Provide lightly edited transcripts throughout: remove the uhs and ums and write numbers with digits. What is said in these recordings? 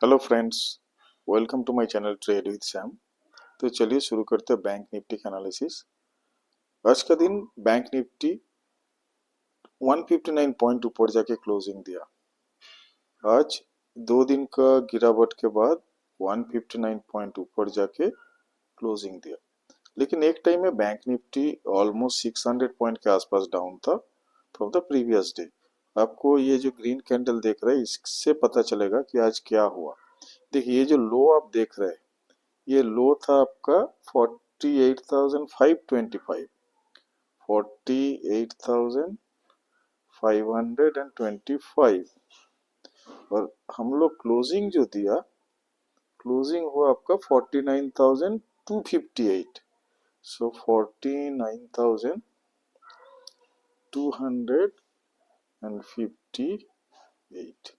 Hello friends, welcome to my channel trade with Sam. तो चलिए शुरू करते हैं बैंक निफ्टी का एनालिसिस। आज का दिन बैंक निफ्टी 159 पॉइंट ऊपर जाके क्लोजिंग दिया। आज 2 दिन का गिरावट के बाद 159 पॉइंट ऊपर जाके क्लोजिंग दिया, लेकिन एक टाइम में बैंक निफ्टी ऑलमोस्ट 600 पॉइंट के आसपास डाउन था फ्रॉम द प्रीवियस डे। आपको ये जो ग्रीन कैंडल देख रहे हैं इससे पता चलेगा कि आज क्या हुआ। देखिए, ये जो लो आप देख रहे हैं, ये लो था आपका 48,525, 48,525, और हम लोग क्लोजिंग जो दिया, क्लोजिंग हुआ आपका 49,258। सो 49,258।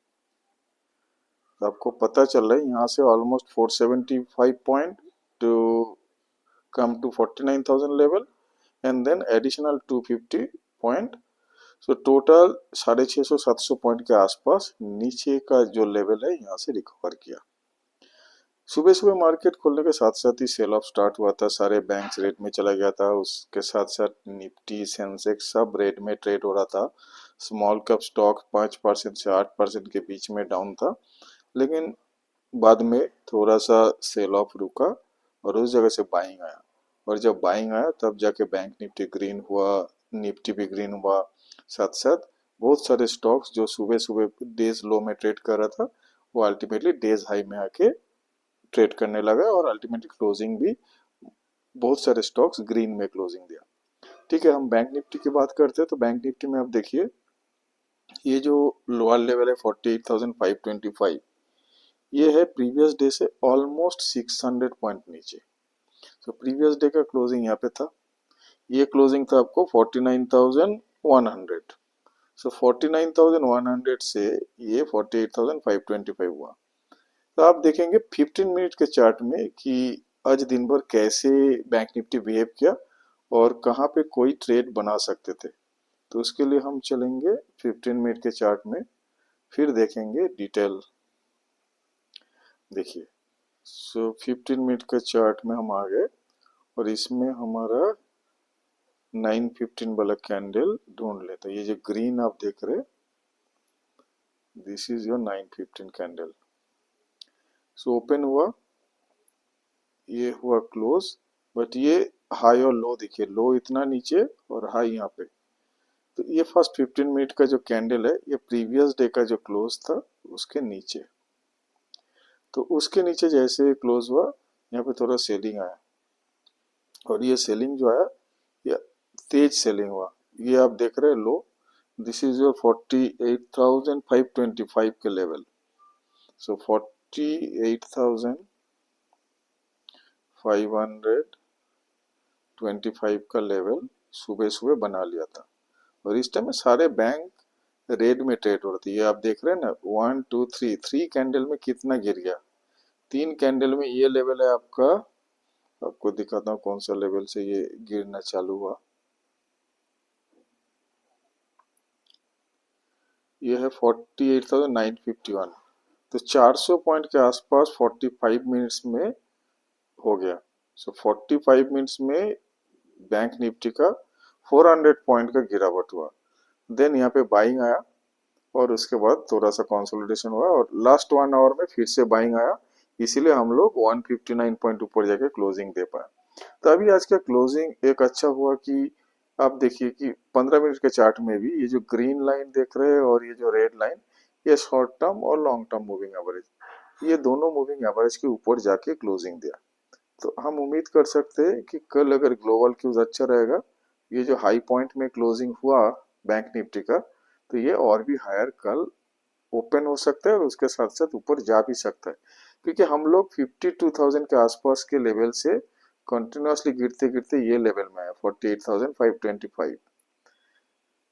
तो आपको पता चल रहा है यहाँ से almost 475 point two come to 49,000 level and then additional 250 point. So total 650-700 point के आसपास नीचे का जो लेवल है यहाँ से रिकवर किया। सुबह सुबह मार्केट खोलने के साथ साथ ही सेल ऑफ स्टार्ट हुआ था, सारे बैंक्स रेड में चला गया था, उसके साथ साथ निफ्टी सेंसेक्स सब रेड में ट्रेड हो रहा था। स्मॉल कैप स्टॉक 5% से 8% के बीच में डाउन था, लेकिन बाद में थोड़ा सा सेल ऑफ रुका और उस जगह से बाइंग आया, और जब बाइंग आया तब जाके बैंक निफ्टी ग्रीन हुआ, निफ्टी भी ग्रीन हुआ। साथ साथ बहुत सारे स्टॉक्स जो सुबह सुबह डेज लो में ट्रेड कर रहा था वो अल्टीमेटली डेज हाई में आके ट्रेड करने लगा, और अल्टीमेटली क्लोजिंग भी बहुत सारे स्टॉक्स ग्रीन में क्लोजिंग दिया। ठीक है, हम बैंक निफ्टी की बात करते हैं। तो बैंक निफ्टी में आप देखिए, ये जो लोअर लेवल है 48,525, ये है प्रीवियस डे से ऑलमोस्ट 600 पॉइंट नीचे। तो प्रीवियस डे का क्लोजिंग यहाँ पे था, ये क्लोजिंग था आपको 49,100। सो 49,100 से ये 48,525 हुआ। तो आप देखेंगे 15 मिनट के चार्ट में कि आज दिन भर कैसे बैंक निफ्टी बिहेव किया और कहाँ पे कोई ट्रेड बना सकते थे। तो उसके लिए हम चलेंगे 15 मिनट के चार्ट में, फिर देखेंगे डिटेल। देखिए, सो 15 मिनट के चार्ट में हम आ गए और इसमें हमारा 9:15 वाला कैंडल ढूंढ लेते। ये जो ग्रीन आप देख रहे, this is your 9:15 candle. So open हुआ, ये हुआ क्लोज, बट ये हाई और लो देखिए, लो इतना नीचे और हाई यहाँ पे। तो ये फर्स्ट 15 मिनट का जो कैंडल है, ये प्रीवियस डे का जो क्लोज था उसके नीचे। तो उसके नीचे जैसे क्लोज हुआ, यहाँ पे थोड़ा सेलिंग आया, और ये सेलिंग जो आया ये तेज सेलिंग हुआ। ये आप देख रहे हैं लो, दिस इज योर 48,525 के लेवल। सो 48,525 का लेवल सुबह सुबह बना लिया था, और इस टाइम में सारे बैंक रेड में ट्रेड हो रहे थे। ये आप देख रहे हैं ना, 1 2 3 3 कैंडल में कितना गिर गया। 3 कैंडल में ये लेवल है आपका, आपको दिखाता हूँ कौन सा लेवल से ये गिरना चालू हुआ। ये है 48,951। तो 400 पॉइंट के आसपास 45 मिनट्स में हो गया। सो 45 मिनट्स में बैंक निफ्टी का 400 पॉइंट का गिरावट हुआ। देन यहाँ पे बाइंग आया, और उसके बाद थोड़ा सा कंसोलिडेशन हुआ, और लास्ट 1 आवर में फिर से बाइंग आया, इसीलिए हम लोग 159 पॉइंट ऊपर जाके क्लोजिंग दे पाए। तो अभी आज का क्लोजिंग एक अच्छा हुआ कि आप देखिए कि 15 मिनट के चार्ट में भी ये जो ग्रीन लाइन देख रहे हैं और ये जो रेड लाइन, ये शॉर्ट टर्म और लॉन्ग टर्म मूविंग एवरेज, ये दोनों मूविंग एवरेज के ऊपर जाके क्लोजिंग दिया। तो हम उम्मीद कर सकते हैं कि कल अगर ग्लोबल क्यूज अच्छा रहेगा, ये जो हाई पॉइंट में क्लोजिंग हुआ बैंक निफ्टी का, तो ये और भी हायर कल ओपन हो सकता है, और उसके साथ साथ ऊपर जा भी सकता है, क्योंकि हम लोग 52,000 के आसपास के लेवल से कंटिन्यूसली गिरते गिरते ये लेवल में आया 48,525।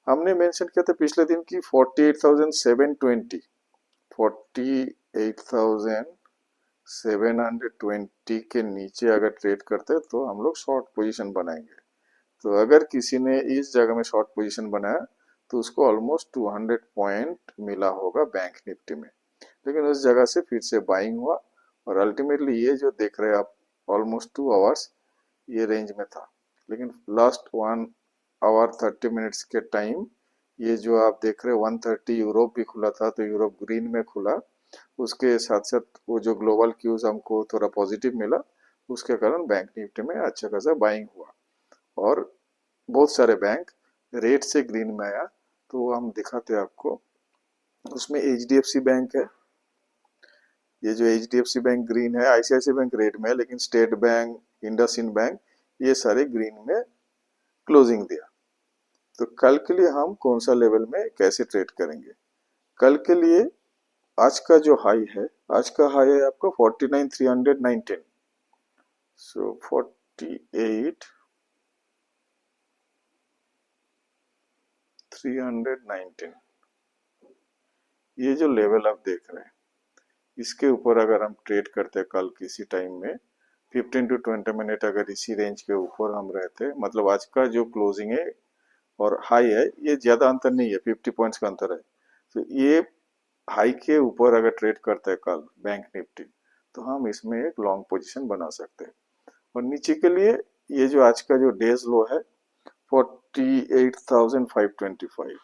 हमने मेंशन किया था पिछले दिन की 48,720, 48,720 के नीचे अगर ट्रेड करते हैं तो हम लोग शॉर्ट पोजीशन बनाएंगे। तो अगर किसी ने इस जगह में शॉर्ट पोजीशन बनाया तो उसको ऑलमोस्ट 200 पॉइंट मिला होगा बैंक निफ्टी में। लेकिन उस जगह से फिर से बाइंग हुआ और अल्टीमेटली ये जो देख रहे हैं आप ऑलमोस्ट 2 आवर्स ये रेंज में था। लेकिन लास्ट 1 आवर 30 मिनट्स के टाइम ये जो आप देख रहे हैं 130 यूरोप भी खुला था, तो यूरोप ग्रीन में खुला। उसके साथ साथ वो जो ग्लोबल क्यूज हमको थोड़ा पॉजिटिव मिला, उसके कारण बैंक निफ्टी में अच्छा खासा बाइंग हुआ और बहुत सारे बैंक रेड से ग्रीन में आया। तो हम दिखाते हैं आपको, उसमें एचडीएफसी बैंक है। ये जो एचडीएफसी बैंक ग्रीन है, आईसीआईसी बैंक रेड में है, लेकिन स्टेट बैंक, इंडसइंड बैंक ये सारे ग्रीन में क्लोजिंग दिया। तो कल के लिए हम कौन सा लेवल में कैसे ट्रेड करेंगे? कल के लिए आज का जो हाई है, आज का हाई है आपका 49,319। सो 48,319 ये जो लेवल आप देख रहे हैं, इसके ऊपर अगर हम ट्रेड करते हैं कल किसी टाइम में 15 to 20 मिनट, अगर इसी रेंज के ऊपर हम रहते, मतलब आज का जो क्लोजिंग है और हाई है ये ज्यादा अंतर नहीं है, 50 पॉइंट्स का अंतर है। तो ये हाई के ऊपर अगर ट्रेड करता है कल बैंक निफ्टी, तो हम इसमें एक लॉन्ग पोजीशन बना सकते हैं। और नीचे के लिए ये जो आज का जो डेज लो है 48,525,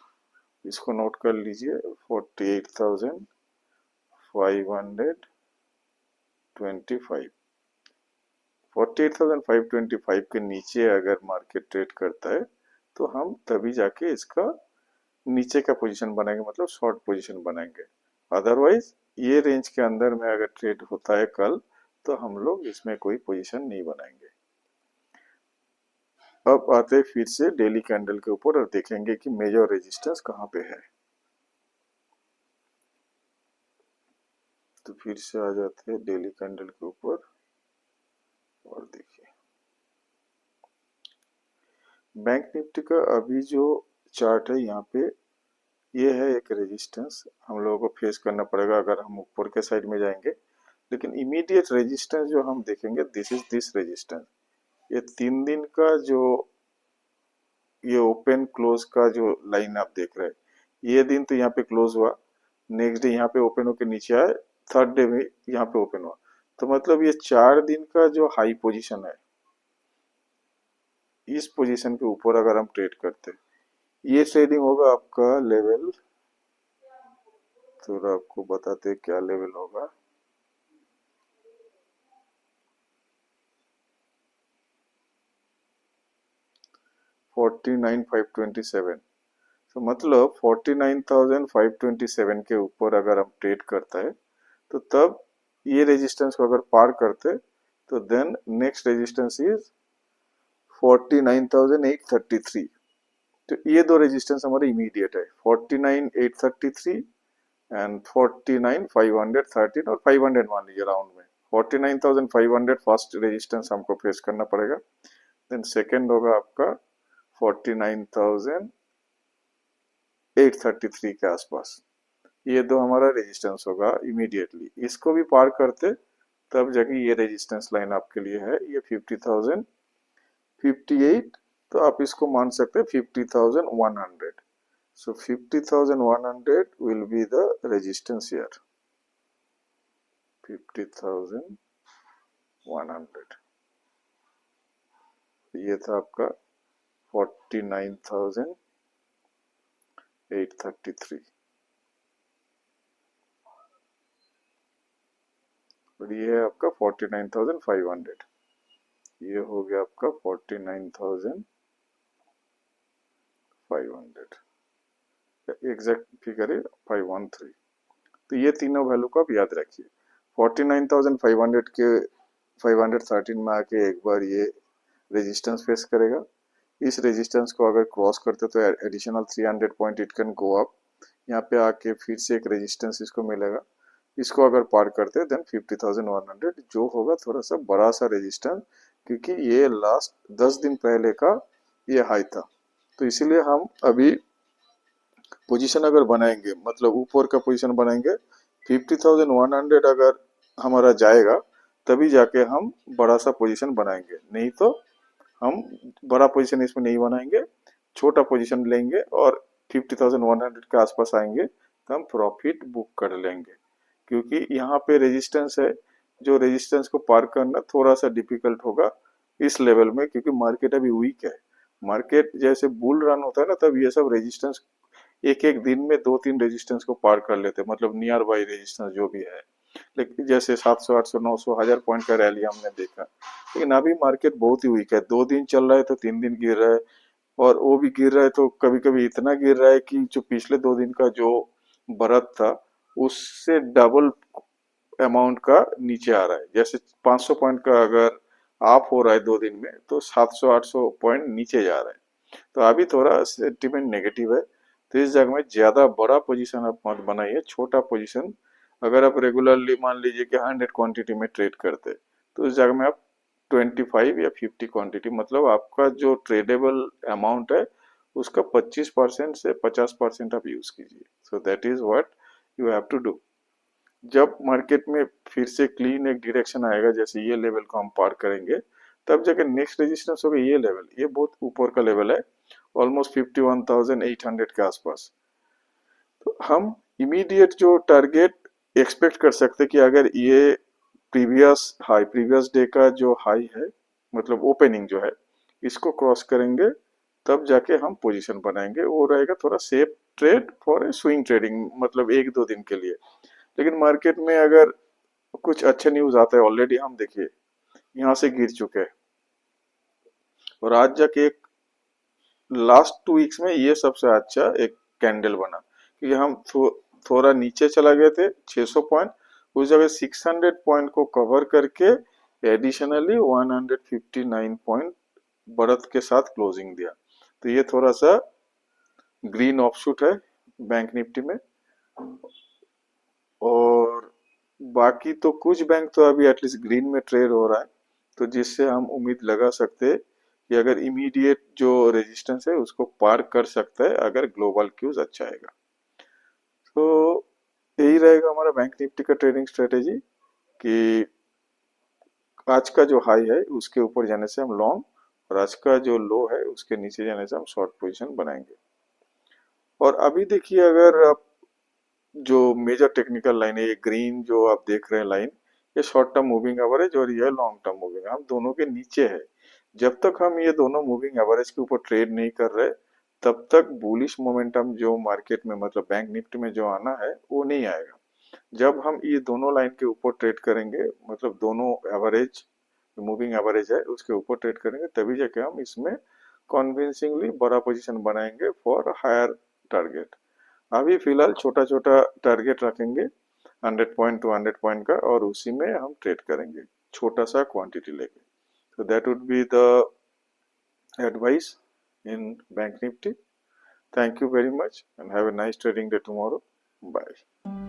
इसको नोट कर लीजिए। 48,525, 48,525 के नीचे अगर मार्केट ट्रेड करता है तो हम तभी जाके इसका नीचे का पोजीशन बनाएंगे, मतलब शॉर्ट पोजीशन बनाएंगे। अदरवाइज ये रेंज के अंदर में अगर ट्रेड होता है कल, तो हम लोग इसमें कोई पोजीशन नहीं बनाएंगे। अब आते हैं फिर से डेली कैंडल के ऊपर और देखेंगे कि मेजर रेजिस्टेंस कहाँ पे है। तो फिर से आ जाते हैं डेली कैंडल के ऊपर और देखिए बैंक निफ्टी का अभी जो चार्ट है, यहाँ पे ये है एक रेजिस्टेंस हम लोगों को फेस करना पड़ेगा अगर हम ऊपर के साइड में जाएंगे। लेकिन इमीडिएट रेजिस्टेंस जो हम देखेंगे, दिस इज दिस रेजिस्टेंस। ये 3 दिन का जो ये ओपन क्लोज का जो लाइन आप देख रहे हैं, ये दिन तो यहाँ पे क्लोज हुआ, नेक्स्ट डे यहाँ पे ओपन होकर नीचे आया, थर्ड डे में यहाँ पे ओपन हुआ। तो मतलब ये 4 दिन का जो हाई पोजीशन है, इस पोजीशन के ऊपर अगर हम ट्रेड करते हैं, ये ट्रेडिंग होगा आपका लेवल, थोड़ा आपको बताते हैं क्या लेवल होगा। Forty nine five twenty seven. तो मतलब 49,527 के ऊपर अगर हम ट्रेड करता है, तो तब ये रेजिस्टेंस को अगर पार करते, तो देन नेक्स्ट रेजिस्टेंस इज 49,833। तो ये दो रेजिस्टेंस हमारे इमीडिएट है, 49,833 एंड 49,513 और 500 मान लीजिए राउंड में। 49,500 फर्स्ट रेजिस्टेंस हमको फेस करना पड़ेगा, देन सेकेंड होगा आपका 49,833 के आसपास। ये दो हमारा रेजिस्टेंस होगा इमीडिएटली। इसको भी पार करते तब जाके ये रेजिस्टेंस लाइन आपके लिए है, ये 50,058। तो आप इसको मान सकते हैं 50,100। सो 50,100 will be the resistance here, 50,100। ये था आपका 49,833 और ये है आपका 49,500। ये हो गया आपका 49,500, एग्जैक्ट फिगर है 513। तो ये तीनों वैल्यू को आप याद रखिए। 49,500 के 513 में आके एक बार ये रेजिस्टेंस फेस करेगा। इस रेजिस्टेंस को अगर क्रॉस करते तो additional 300 point it can go up. यहाँ पे आके फिर से एक रेजिस्टेंस इसको मिलेगा, इसको अगर पार करते देन 50,100 जो होगा थोड़ा सा बड़ा सा रेजिस्टेंस, क्योंकि ये लास्ट 10 दिन पहले का ये हाई था। तो इसीलिए हम अभी पोजीशन अगर बनाएंगे, मतलब ऊपर का पोजीशन बनाएंगे, 50,100 अगर हमारा जाएगा तभी जाके हम बड़ा सा पोजीशन बनाएंगे, नहीं तो हम बड़ा पोजीशन इसमें नहीं बनाएंगे, छोटा पोजीशन लेंगे और 50,100 के आसपास आएंगे तो हम प्रॉफिट बुक कर लेंगे। क्योंकि यहाँ पे रेजिस्टेंस है, जो रेजिस्टेंस को पार करना थोड़ा सा डिफिकल्ट होगा इस लेवल में, क्योंकि मार्केट अभी वीक है। मार्केट जैसे बुल रन होता है ना, तब ये सब रेजिस्टेंस एक एक दिन में दो तीन रेजिस्टेंस को पार कर लेते हैं, मतलब नियर बाई रेजिस्टेंस जो भी है। लेकिन जैसे 700 800 900 1000 पॉइंट का रैली हमने देखा, लेकिन अभी मार्केट बहुत ही वीक है। 2 दिन चल रहा है तो 3 दिन गिर रहा है, और वो भी गिर रहा है तो कभी कभी इतना गिर रहा है कि जो पिछले 2 दिन का जो बढ़त था उससे डबल अमाउंट का नीचे आ रहा है। जैसे 500 पॉइंट का अगर आप हो रहा है 2 दिन में, तो 700 800 पॉइंट नीचे जा रहा है। तो अभी थोड़ा सेंटिमेंट नेगेटिव है, तो इस जगह में ज्यादा बड़ा पोजीशन आप मत बनाइए, छोटा पोजीशन। अगर आप रेगुलरली मान लीजिए कि 100 क्वांटिटी में ट्रेड करते, तो इस जगह में आप 25 या 50 क्वांटिटी, मतलब आपका जो ट्रेडेबल अमाउंट है उसका 25% से 50% आप यूज कीजिए। So that is what you have to do. जब मार्केट में फिर से क्लीन एक डायरेक्शन आएगा, जैसे ये लेवल को हम पार करेंगे, तब जाके नेक्स्ट रेजिस्टेंस होगा ये लेवल। ये बहुत ऊपर का लेवल है, ऑलमोस्ट 51,800 के आसपास। तो हम इमीडिएट जो टारगेट एक्सपेक्ट कर सकते कि अगर ये प्रीवियस डे का जो हाई है, मतलब ओपनिंग जो है, इसको क्रॉस करेंगे, तब जाके हम पोजीशन बनाएंगे। वो रहेगा थोड़ा safe trade for a swing trading, मतलब 1 2 दिन के लिए। लेकिन मार्केट में अगर कुछ अच्छा न्यूज आता है, ऑलरेडी हम देखिए यहाँ से गिर चुके हैं, और आज जाके एक लास्ट 2 वीक्स में ये सबसे अच्छा एक कैंडल बना, क्योंकि हम थोड़ा नीचे चला गए थे 600 पॉइंट, उस जगह 600 पॉइंट को कवर करके एडिशनली 159 पॉइंट बढ़त के साथ क्लोजिंग दिया। तो ये थोड़ा सा ग्रीन ऑफशूट है बैंक निफ्टी में। और बाकी तो कुछ बैंक तो अभी एटलीस्ट ग्रीन में ट्रेड हो रहा है, तो जिससे हम उम्मीद लगा सकते हैं कि अगर इमीडिएट जो रेजिस्टेंस है उसको पार कर सकता है अगर ग्लोबल क्यूज अच्छा आएगा। तो यही रहेगा हमारा बैंक निफ्टी का ट्रेडिंग स्ट्रेटेजी, कि आज का जो हाई है उसके ऊपर जाने से हम लॉन्ग, और आज का जो लो है उसके नीचे जाने से हम शॉर्ट पोजीशन बनाएंगे। और अभी देखिए, अगर आप जो मेजर टेक्निकल लाइन है, ये ग्रीन जो आप देख रहे हैं लाइन, ये शॉर्ट टर्म मूविंग एवरेज और ये लॉन्ग टर्म मूविंग, हम दोनों के नीचे है। जब तक हम ये दोनों मूविंग एवरेज के ऊपर ट्रेड नहीं कर रहे, तब तक बुलिश मोमेंटम जो मार्केट में, मतलब बैंक निफ्टी में जो आना है वो नहीं आएगा। जब हम ये दोनों लाइन के ऊपर ट्रेड करेंगे, मतलब दोनों एवरेज, मूविंग एवरेज है उसके ऊपर ट्रेड करेंगे, तभी जाके हम इसमें कॉन्विंसिंगली बड़ा पोजीशन बनाएंगे फॉर हायर टारगेट। अभी फिलहाल छोटा छोटा टारगेट रखेंगे, 100 पॉइंट टू 100 पॉइंट का, और उसी में हम ट्रेड करेंगे छोटा सा क्वांटिटी लेके। तो that would be the advice in bank Nifty. Thank you very much and have a nice trading day tomorrow. Bye.